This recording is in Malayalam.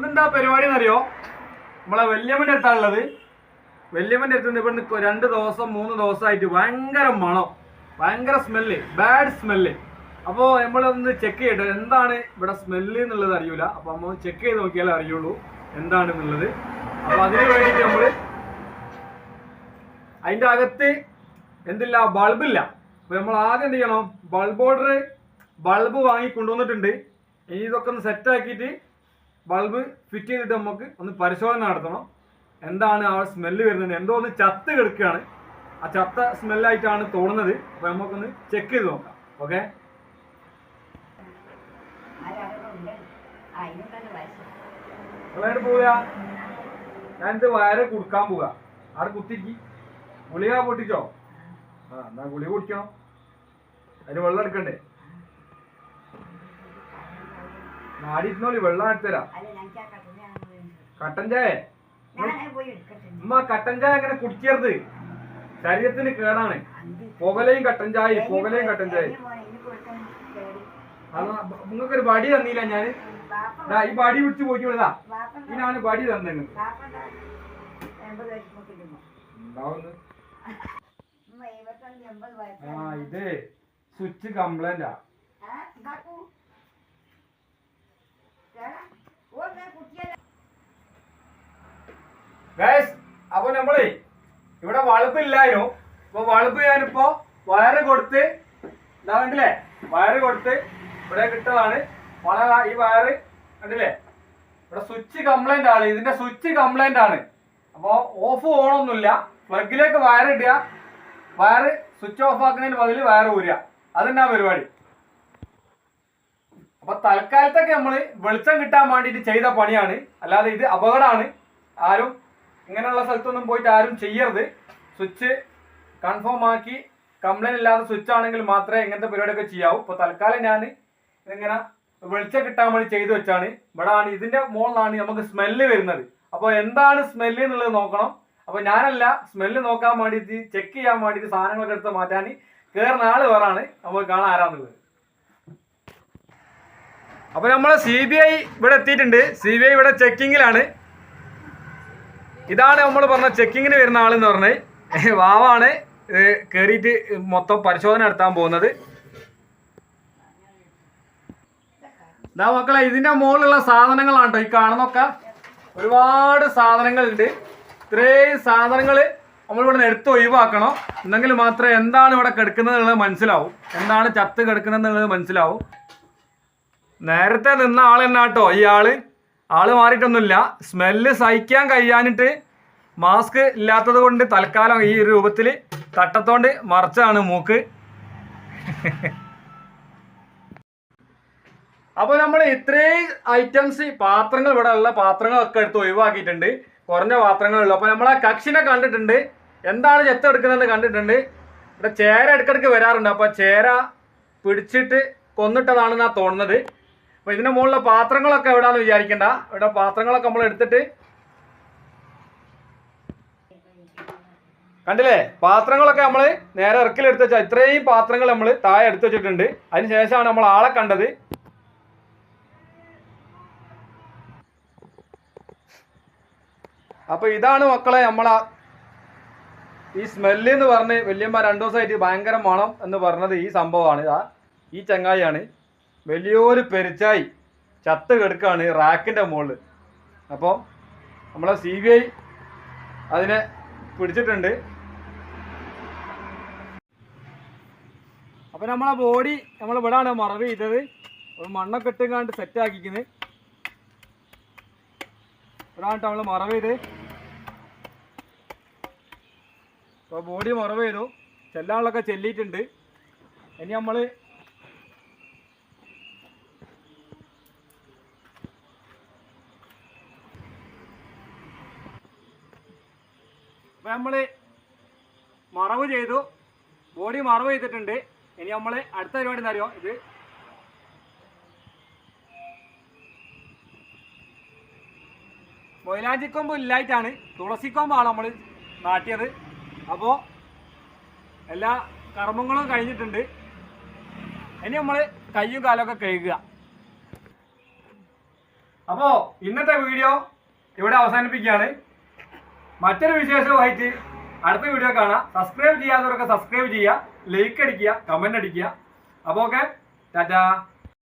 ഇന്നെന്താ പരിപാടി എന്നറിയോ? നമ്മളെ വല്യമ്മൻ്റെ അടുത്താണുള്ളത്. വല്യമ്മൻ്റെ അടുത്ത് നിന്ന് ഇവിടുന്ന് 2 ദിവസം 3 ദിവസമായിട്ട് ഭയങ്കര മണം, ഭയങ്കര സ്മെല്ല്, ബാഡ് സ്മെല്ല്. അപ്പോൾ നമ്മളൊന്ന് ചെക്ക് ചെയ്യട്ടെ എന്താണ് ഇവിടെ സ്മെല്ല് എന്നുള്ളത് അറിയൂല. അപ്പോൾ നമ്മൾ ചെക്ക് ചെയ്ത് നോക്കിയാലേ അറിയുള്ളൂ എന്താണെന്നുള്ളത്. അപ്പോൾ അതിന് വേണ്ടിയിട്ട് നമ്മൾ അതിൻ്റെ അകത്ത് എന്തില്ല, ബൾബില്ല. അപ്പോൾ നമ്മൾ ആദ്യം എന്ത് ചെയ്യണം, ബൾബ് വാങ്ങി കൊണ്ടുവന്നിട്ടുണ്ട്. ഇനി ഇതൊക്കെ ഒന്ന് സെറ്റാക്കിയിട്ട് ബൾബ് ഫിറ്റ് ചെയ്തിട്ട് നമുക്ക് ഒന്ന് പരിശോധന നടത്തണം. എന്താണ് ആ സ്മെല്ല് വരുന്നത്, എന്തോ ഒന്ന് ചത്ത് കിടക്കുകയാണ്, ആ ചത്ത സ്മെല്ലായിട്ടാണ് തോന്നുന്നത്. അപ്പോൾ നമുക്കൊന്ന് ചെക്ക് ചെയ്ത് നോക്കാം. ഓക്കെ, പോവുക. ഞാനിത് വയറ് കുടുക്കാൻ പോവുക. അവിടെ കുത്തിക്ക് ഗുളിക പൊട്ടിച്ചോ? എന്നാ ഗുളിക കുടിക്കണം, അതിന് വെള്ളം എടുക്കണ്ടേ? നാടിയിരുന്നോളി, വെള്ളം എടുത്തരാ. കട്ടൻ ചായ ഉമ്മ, കട്ടൻ ചായ അങ്ങനെ കുടിക്കരുത്, ശരീരത്തിന് കേടാണ്. പുകലയും കട്ടൻ ചായ. നിങ്ങൾക്കൊരു ബടി തന്നില്ല ഞാൻ. ഈ ബടി പിടിച്ച് പോയിട്ട് വിടുതാ. ഇതിനാണ് ബടി തന്നെ. ഇത് സ്വിച്ച് കംപ്ലൈന്റാ. അപ്പൊ നമ്മളെ ഇവിടെ വളപ്പില്ലായിരുന്നു. അപ്പൊ വളപ്പ് ഞാനിപ്പോ വയറ് കൊടുത്ത് ഇതാ കണ്ടില്ലേ, വയറ് കൊടുത്ത് ഇവിടെ കിട്ടതാണ്. ഈ വയറ് കണ്ടില്ലേ, ഇവിടെ സ്വിച്ച് കംപ്ലൈന്റ് ആണ്. ഇതിന്റെ സ്വിച്ച് കംപ്ലൈന്റ് ആണ്. അപ്പോ ഓഫ് ഓണൊന്നുമില്ല. പ്ലഗിലേക്ക് വയറിടുക, വയറ് സ്വിച്ച് ഓഫ് ആക്കുന്നതിന് ബദല് വയറ് ഊരുക, അതെന്നാ പരിപാടി. അപ്പൊ തൽക്കാലത്തൊക്കെ നമ്മള് വെളിച്ചം കിട്ടാൻ വേണ്ടിയിട്ട് ചെയ്ത പണിയാണ്, അല്ലാതെ ഇത് അപകടമാണ്. ആരും ഇങ്ങനെയുള്ള സ്ഥലത്തൊന്നും പോയിട്ട് ആരും ചെയ്യരുത്. സ്വിച്ച് കൺഫേം ആക്കി കംപ്ലൈന്റ് ഇല്ലാത്ത സ്വിച്ച് ആണെങ്കിൽ മാത്രമേ ഇങ്ങനത്തെ പരിപാടിയൊക്കെ ചെയ്യാവൂ. ഇപ്പോൾ തൽക്കാലം ഞാൻ ഇതിങ്ങനെ വെളിച്ചം കിട്ടാൻ വേണ്ടി ചെയ്തു വെച്ചാണ്. ഇവിടെ ആണ്, ഇതിന്റെ മുകളിലാണ് നമുക്ക് സ്മെല്ല് വരുന്നത്. അപ്പോൾ എന്താണ് സ്മെല്ല് എന്നുള്ളത് നോക്കണം. അപ്പോൾ ഞാനല്ല, സ്മെല്ല് നോക്കാൻ വേണ്ടിയിട്ട് ചെക്ക് ചെയ്യാൻ വേണ്ടിയിട്ട് സാധനങ്ങളൊക്കെ എടുത്ത് മാറ്റാൻ കയറുന്ന ആള് വേറാണ്. നമുക്ക് കാണാൻ ആരാന്നുള്ളത്. അപ്പോൾ നമ്മൾ CBI ഇവിടെ എത്തിയിട്ടുണ്ട്. CBI ഇവിടെ ചെക്കിങ്ങിലാണ്. ഇതാണ് നമ്മൾ പറഞ്ഞ ചെക്കിങ്ങിന് വരുന്ന ആളെന്ന് പറഞ്ഞത്. വാവാണ് കയറിയിട്ട് മൊത്തം പരിശോധന നടത്താൻ പോകുന്നത്. ഇതാ മക്കളെ, ഇതിന്റെ മുകളിലുള്ള സാധനങ്ങളാണ് കേട്ടോ ഈ കാണുന്നൊക്കെ. ഒരുപാട് സാധനങ്ങളുണ്ട്. ഇത്രയും സാധനങ്ങൾ നമ്മളിവിടെ നിന്ന് എടുത്ത് ഒഴിവാക്കണം. എന്നെങ്കിൽ മാത്രമേ എന്താണ് ഇവിടെ കിടക്കുന്നത് എന്നുള്ളത് മനസ്സിലാവും, എന്താണ് ചത്ത് കിടക്കുന്നത് എന്നുള്ളത് മനസ്സിലാവും. നേരത്തെ നിന്ന ആൾ തന്നെ കേട്ടോ ഈ ആള് മാറിയിട്ടൊന്നുമില്ല. സ്മെല്ല് സഹിക്കാൻ കഴിയാനിട്ട് മാസ്ക് ഇല്ലാത്തത് കൊണ്ട് തൽക്കാലം ഈ ഒരു രൂപത്തിൽ തട്ടത്തോണ്ട് മറച്ചാണ് മൂക്ക്. അപ്പോൾ നമ്മൾ ഇത്രയും ഐറ്റംസ് പാത്രങ്ങൾ, ഇവിടെ ഉള്ള പാത്രങ്ങളൊക്കെ എടുത്ത് ഒഴിവാക്കിയിട്ടുണ്ട്. കുറഞ്ഞ പാത്രങ്ങളുള്ളൂ. അപ്പോൾ നമ്മളെ കക്ഷിനെ കണ്ടിട്ടുണ്ട്, എന്താണ് ചെത്ത് എടുക്കുന്നതെന്ന് കണ്ടിട്ടുണ്ട്. ഇവിടെ ചേര ഇടയ്ക്കിടയ്ക്ക് വരാറുണ്ട്. അപ്പോൾ ചേര പിടിച്ചിട്ട് കൊന്നിട്ടതാണെന്നാണ് തോന്നുന്നത്. അപ്പോൾ ഇതിൻ്റെ മുകളിലെ പാത്രങ്ങളൊക്കെ എവിടെയാണെന്ന് വിചാരിക്കണ്ട. ഇവിടെ പാത്രങ്ങളൊക്കെ നമ്മൾ എടുത്തിട്ട് കണ്ടില്ലേ, പാത്രങ്ങളൊക്കെ നമ്മൾ നേരെ ഇറക്കിലെടുത്ത് വെച്ചാൽ ഇത്രയും പാത്രങ്ങൾ നമ്മൾ താഴെ എടുത്തു വെച്ചിട്ടുണ്ട്. അതിന് ശേഷമാണ് നമ്മൾ ആളെ കണ്ടത്. അപ്പോൾ ഇതാണ് മക്കളെ നമ്മളെ ഈ സ്മെല്ല് എന്ന് പറഞ്ഞ് വല്യമ്മ 2 ദിവസമായിട്ട് ഭയങ്കര മണം എന്ന് പറഞ്ഞത് ഈ സംഭവമാണ്. ഈ ചങ്ങായിയാണ്. വലിയൊരു പെരിച്ചായി ചത്ത് കിടക്കുകയാണ് റാക്കിൻ്റെ മുകളിൽ. അപ്പോൾ നമ്മളെ CBI അതിനെ പിടിച്ചിട്ടുണ്ട്. അപ്പോൾ നമ്മളെ ബോഡി നമ്മൾ ഇവിടെയാണ് മറവ് ചെയ്തത്. ഒരു മണ്ണൊക്കെ ഇട്ടുകാണ്ട് സെറ്റ് ആക്കിക്കുന്നത്. ഇവിടാണ് നമ്മൾ മറവ് ചെയ്ത്. അപ്പോൾ ബോഡി മറവ് ചെയ്തു, ചെല്ലാനുള്ളൊക്കെ ചെല്ലിയിട്ടുണ്ട്. ഇനി നമ്മൾ മറവ് ചെയ്തു, ബോഡി മറവ് ചെയ്തിട്ടുണ്ട്. ഇനി നമ്മൾ അടുത്ത പരിപാടി എന്താ അറിയോ, ഇത് മൊയിലാഞ്ചിക്കൊമ്പ് ഇല്ലായിട്ടാണ് തുളസിക്കൊമ്പാണ് നമ്മൾ നാട്ടിയത്. അപ്പോൾ എല്ലാ കർമ്മങ്ങളും കഴിഞ്ഞിട്ടുണ്ട്. ഇനി നമ്മൾ കയ്യും കാലമൊക്കെ കഴുകുക. അപ്പോൾ ഇന്നത്തെ വീഡിയോ ഇവിടെ അവസാനിപ്പിക്കുകയാണ്. മറ്റൊരു വിശേഷവുമായിട്ട് അടുത്ത വീഡിയോ കാണാം. സബ്സ്ക്രൈബ് ചെയ്യാത്തവരൊക്കെ സബ്സ്ക്രൈബ് ചെയ്യുക, ലൈക്ക് അടിക്കുക, കമന്റ് അടിക്കുക. അപ്പോൾ ഓക്കെ, ടാറ്റാ.